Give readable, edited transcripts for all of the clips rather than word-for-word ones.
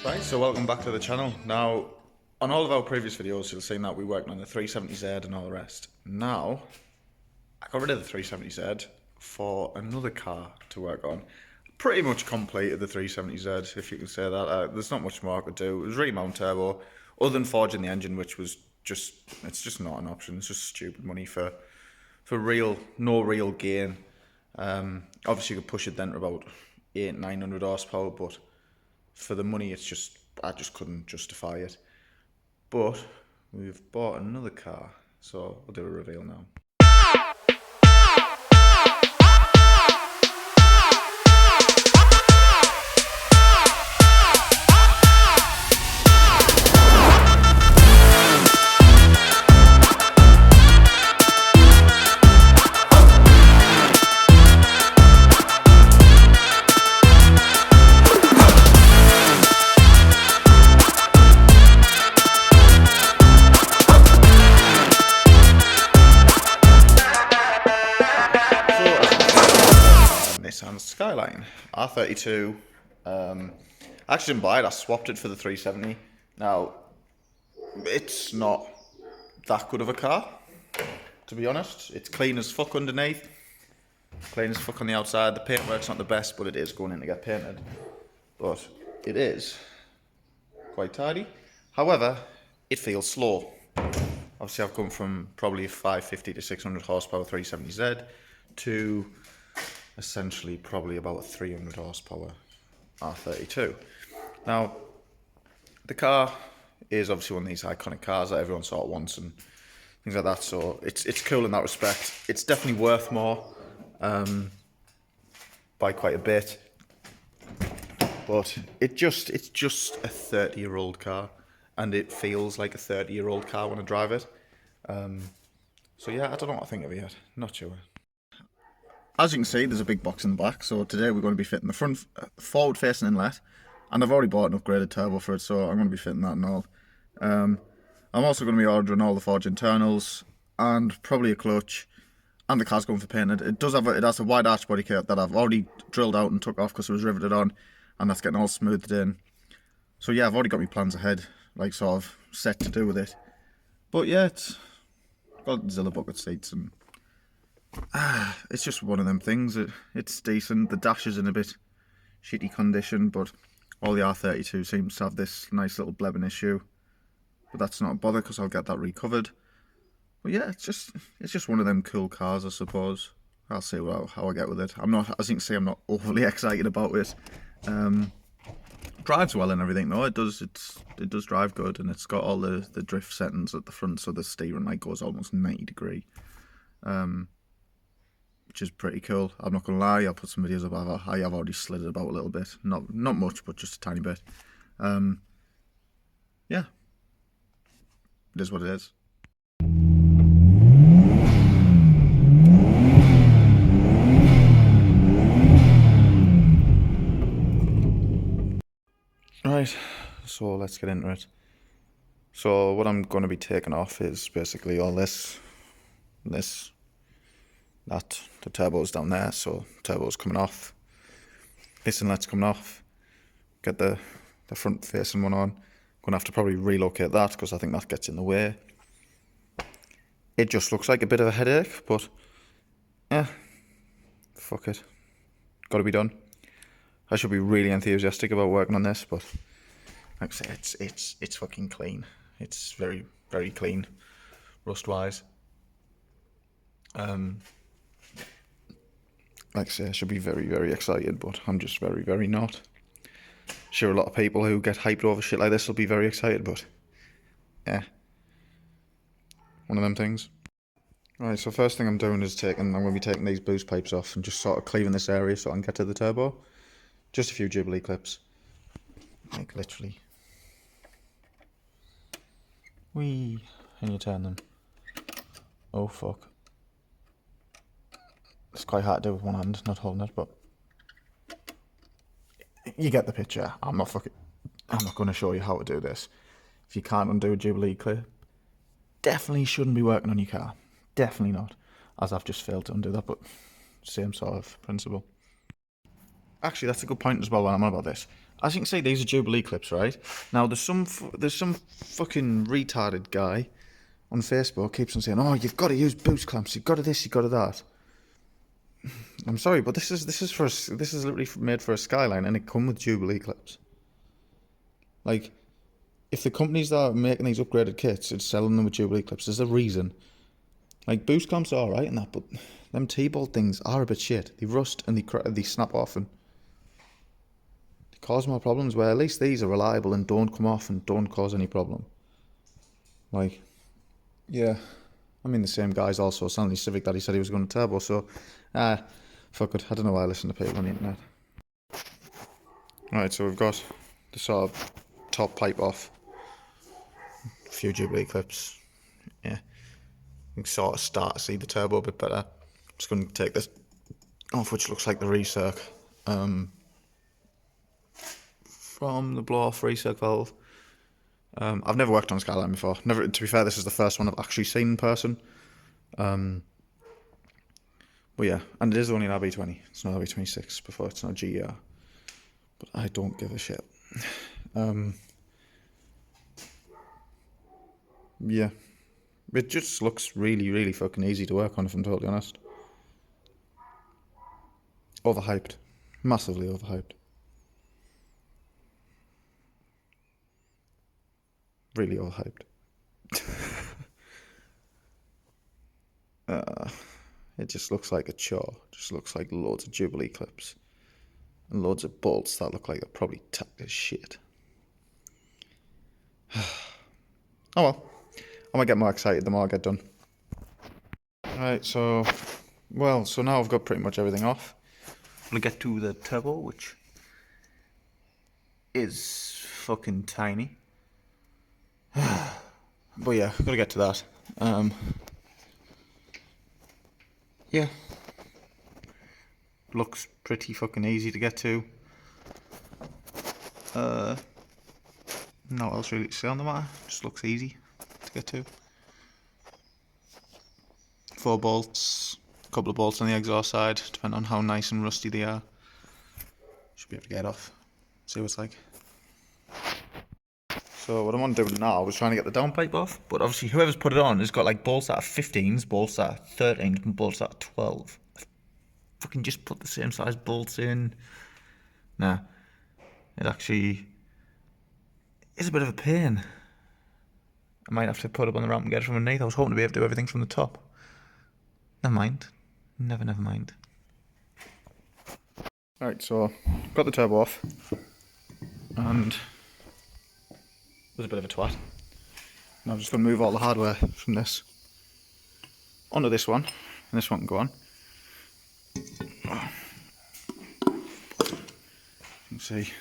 Right, so welcome back to the channel. Now, on all of our previous videos, you'll see that we worked on the 370Z and all the rest. Now, I got rid of the 370Z for another car to work on. Pretty much completed the 370Z, if you can say that. There's not much more I could do. It was remount turbo, other than forging the engine, which was just, it's just not an option. It's just stupid money for no real gain. Obviously you could push it then to about 800-900 horsepower, but for the money, I just couldn't justify it. But we've bought another car, so I'll do a reveal now. Nissan Skyline R32. I actually didn't buy it, I swapped it for the 370. Now, it's not that good of a car, to be honest. It's clean as fuck underneath, clean as fuck on the outside. The paintwork's not the best, but it is going in to get painted. But it is quite tidy. However, it feels slow. Obviously, I've come from probably 550 to 600 horsepower 370Z to essentially probably about a 300 horsepower R32. Now, the car is obviously one of these iconic cars that everyone sort of wants and things like that, so it's cool in that respect. It's definitely worth more by quite a bit, but it's just a 30-year-old car, and it feels like a 30-year-old car when I drive it. So yeah, I don't know what I think of it yet, not sure. As you can see, there's a big box in the back, so today we're going to be fitting the front forward-facing inlet, and I've already bought an upgraded turbo for it, so I'm going to be fitting that and all. I'm also going to be ordering all the forged internals, and probably a clutch, and the car's going for painted. It has a wide arch body kit that I've already drilled out and took off because it was riveted on, and that's getting all smoothed in. So yeah, I've already got my plans ahead, like sort of set to do with it. But yeah, it's got Zilla bucket seats and it's just one of them things. It's decent. The dash is in a bit shitty condition, but all the R32 seems to have this nice little blebbing issue. But that's not a bother because I'll get that recovered. But yeah, it's just one of them cool cars, I suppose. I'll see how I get with it. As you can see, I'm not overly excited about it. Drives well and everything though. It does drive good, and it's got all the drift settings at the front, so the steering light goes almost 90 degrees. Which is pretty cool. I'm not gonna lie, I'll put some videos about it. I have already slid it about a little bit. Not much, but just a tiny bit. Yeah. It is what it is. Right, so let's get into it. So what I'm going to be taking off is basically all this, that, the turbo's down there, so turbo's coming off, this inlet's coming off, get the front facing one on. I'm going to have to probably relocate that because I think that gets in the way. It just looks like a bit of a headache, but yeah, fuck it, got to be done. I should be really enthusiastic about working on this, but like I say, it's fucking clean. It's very, very clean, rust-wise. Like I say, I should be very, very excited, but I'm just very, very not. Sure, a lot of people who get hyped over shit like this will be very excited, but yeah, one of them things. Right, so first thing I'm doing is I'm going to be taking these boost pipes off and just sort of cleaving this area so I can get to the turbo. Just a few Jubilee clips, like literally. Whee, and you turn them. Oh fuck. It's quite hard to do with one hand, not holding it, but you get the picture. I'm not going to show you how to do this. If you can't undo a Jubilee clip, definitely shouldn't be working on your car. Definitely not, as I've just failed to undo that, but same sort of principle. Actually, that's a good point as well when I'm on about this. as you can see, these are Jubilee clips, right? Now, there's some fucking retarded guy on Facebook keeps on saying, "Oh, you've got to use boost clamps. You've got to this. You've got to that." I'm sorry, but this is literally made for a Skyline, and it come with Jubilee clips. Like, if the companies that are making these upgraded kits are selling them with Jubilee clips, there's a reason. Like, boost clamps are alright and that, but them T-bolt things are a bit shit. They rust and they snap off and they cause more problems, where at least these are reliable and don't come off and don't cause any problem. Like, yeah. I mean, the same guy's also selling his Civic that he said he was going to turbo, so, fuck it. I don't know why I listen to people on the internet. Alright, so we've got the sort of top pipe off. A few Jubilee clips. Yeah. You can sort of start to see the turbo a bit better. I'm just going to take this off, which looks like the recirc. From the blow-off recirc valve. I've never worked on a Skyline before. To be fair, this is the first one I've actually seen in person. But yeah, and it is only an RB20. It's not RB26 before, it's not GER. But I don't give a shit. Yeah. It just looks really, really fucking easy to work on, if I'm totally honest. Overhyped. Massively overhyped. Really overhyped. It just looks like a chore. Just looks like loads of Jubilee clips. And loads of bolts that look like they're probably tacked as shit. Oh well. I might get more excited the more I get done. Right, so now I've got pretty much everything off. I'm gonna get to the turbo, which is fucking tiny. But yeah, I'm gonna get to that. Yeah. Looks pretty fucking easy to get to. Not else really to say on the matter. Just looks easy to get to. 4 bolts, a couple of bolts on the exhaust side, depending on how nice and rusty they are. Should be able to get off. See what it's like. So what I want to do now is trying to get the downpipe off, but obviously whoever's put it on has got like bolts that are 15s, bolts that are 13s, and bolts that are 12. Fucking just put the same size bolts in. Nah, it actually is a bit of a pain. I might have to put it up on the ramp and get it from underneath. I was hoping to be able to do everything from the top. Never mind. Never mind. Right, so got the turbo off, and it was a bit of a twat. Now I'm just going to move all the hardware from this onto this one, and this one can go on. You can see.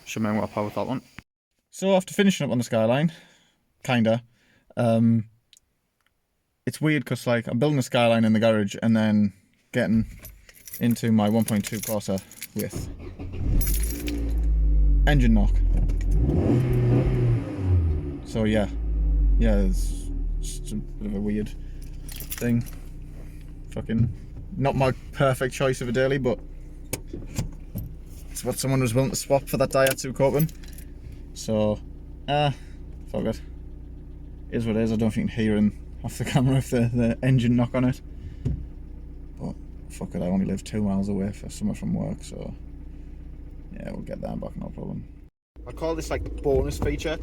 Show me what power with that one. So after finishing up on the Skyline, kinda, it's weird because like I'm building a Skyline in the garage and then getting into my 1.2 Corsa with engine knock. So yeah, it's just a bit of a weird thing. Fucking not my perfect choice of a daily, but it's what someone was willing to swap for that Daihatsu Copen. So, fuck it. Is what it is. I don't know if you can hear him off the camera if the engine knock on it. But fuck it, I only live 2 miles away for somewhere from work, so yeah, we'll get there and back, no problem. I call this like the bonus feature.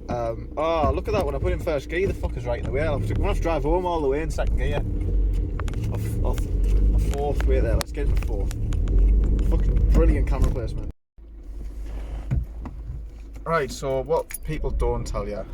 Oh, look at that, when I put in first gear, the fucker's right in the way. I'm gonna have to drive home all the way in second gear. Off a fourth way there, let's get into fourth. Fucking brilliant camera placement. Right, so what people don't tell you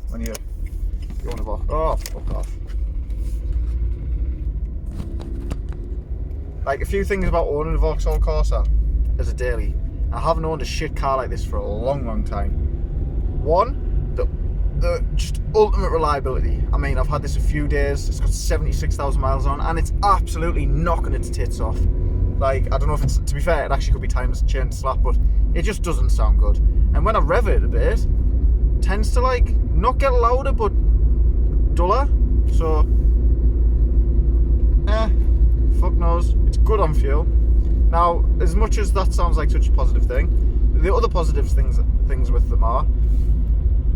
when you own a Vauxhall. Oh, fuck off. Like, a few things about owning a Vauxhall Corsa as a daily. I haven't owned a shit car like this for a long time. One, the just ultimate reliability. I mean, I've had this a few days, it's got 76,000 miles on, and it's absolutely knocking its tits off. Like, I don't know if it's, to be fair, it actually could be time chain slap, but it just doesn't sound good. And when I rev it a bit, it tends to like, not get louder, but duller, so fuck knows. It's good on fuel. Now, as much as that sounds like such a positive thing, the other positive things with them are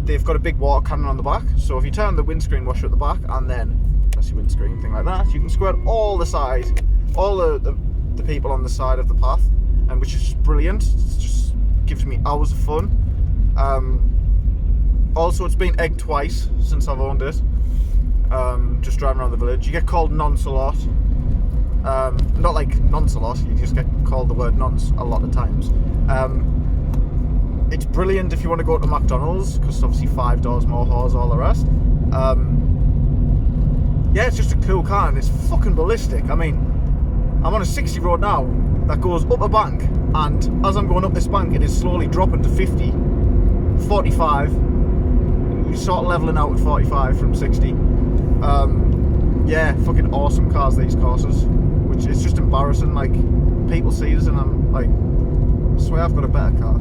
they've got a big water cannon on the back, so if you turn the windscreen washer at the back and then press your windscreen, thing like that, you can squirt all the people on the side of the path, and which is brilliant. It just gives me hours of fun. Also, it's been egged twice since I've owned it. Just driving around the village, you get called nonce a lot. Not like nonce a lot, you just get called the word nonce a lot of times. It's brilliant if you want to go to McDonald's, because obviously 5 doors, more whores, all the rest. Yeah, it's just a cool car, and it's fucking ballistic. I mean, I'm on a 60 road now that goes up a bank, and as I'm going up this bank, it is slowly dropping to 50, 45. You're sort of leveling out at 45 from 60. Yeah, fucking awesome cars, these courses, which is just embarrassing. Like, people see this and I'm like, I swear I've got a better car.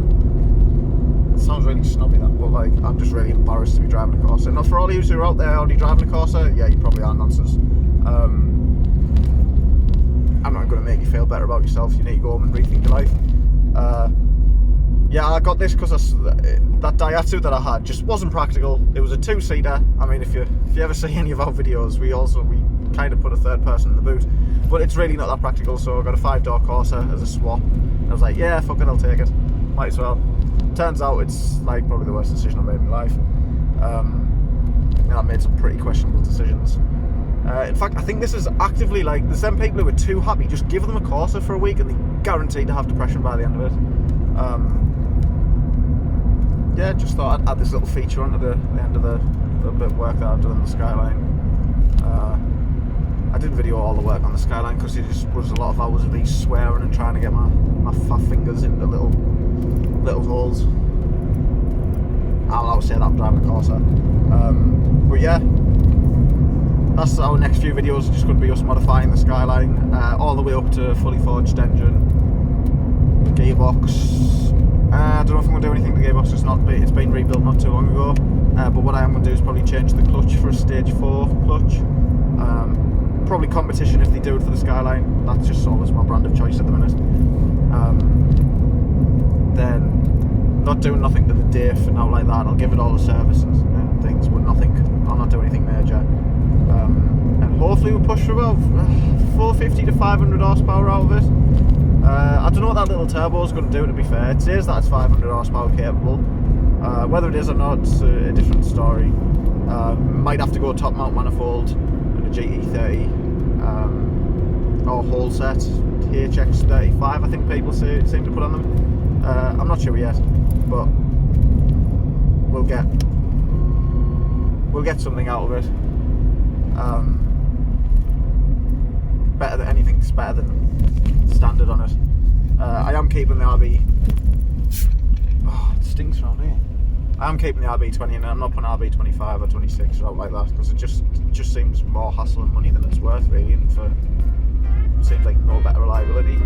It sounds really snobby, that, but like, I'm just really embarrassed to be driving a Corsa. Not for all of you who are out there already driving a Corsa, yeah, you probably are nonsense. I'm not going to make you feel better about yourself. You need to go home and rethink your life. Yeah, I got this because that Daihatsu that I had just wasn't practical. It was a 2-seater. I mean, if you ever see any of our videos, we kind of put a third person in the boot, but it's really not that practical. So I got a 5-door Corsa as a swap. And I was like, yeah, fuck it, I'll take it. Might as well. Turns out it's like probably the worst decision I've made in my life. I made some pretty questionable decisions. In fact, I think this is actively like, there's them people who are too happy, just give them a Corsa for a week and they're guaranteed to have depression by the end of it. Yeah, just thought I'd add this little feature onto the end of the bit of work that I've done on the Skyline. I didn't video all the work on the Skyline because it just was a lot of hours of me swearing and trying to get my fat fingers into little holes. I'll say that I'm driving a Corsa. But yeah, that's our next few videos. Just going to be us modifying the Skyline all the way up to fully forged engine, gearbox. I don't know if I'm going to do anything to the gearbox. It's been rebuilt not too long ago. But what I am going to do is probably change the clutch for a stage 4 clutch. Probably competition if they do it for the Skyline. That's just always my brand of choice at the minute. Then not doing nothing to the diff and out like that. I'll give it all the service and things, but nothing. I'll not do anything major. And hopefully we'll push for about 450 to 500 horsepower out of it. I don't know what that little turbo is going to do, to be fair. It says that it's 500 horsepower capable. Whether it is or not, it's a different story. Might have to go top mount manifold and a GT30 or whole set HX35. I think people seem to put on them. I'm not sure yet, but we'll get something out of it. Better than anything's better than standard on it. I am keeping the RB. Oh, it stinks around here. I am keeping the RB20 and I'm not putting RB25 or 26 or out like that because it just seems more hassle and money than it's worth, really, and seems like no better reliability.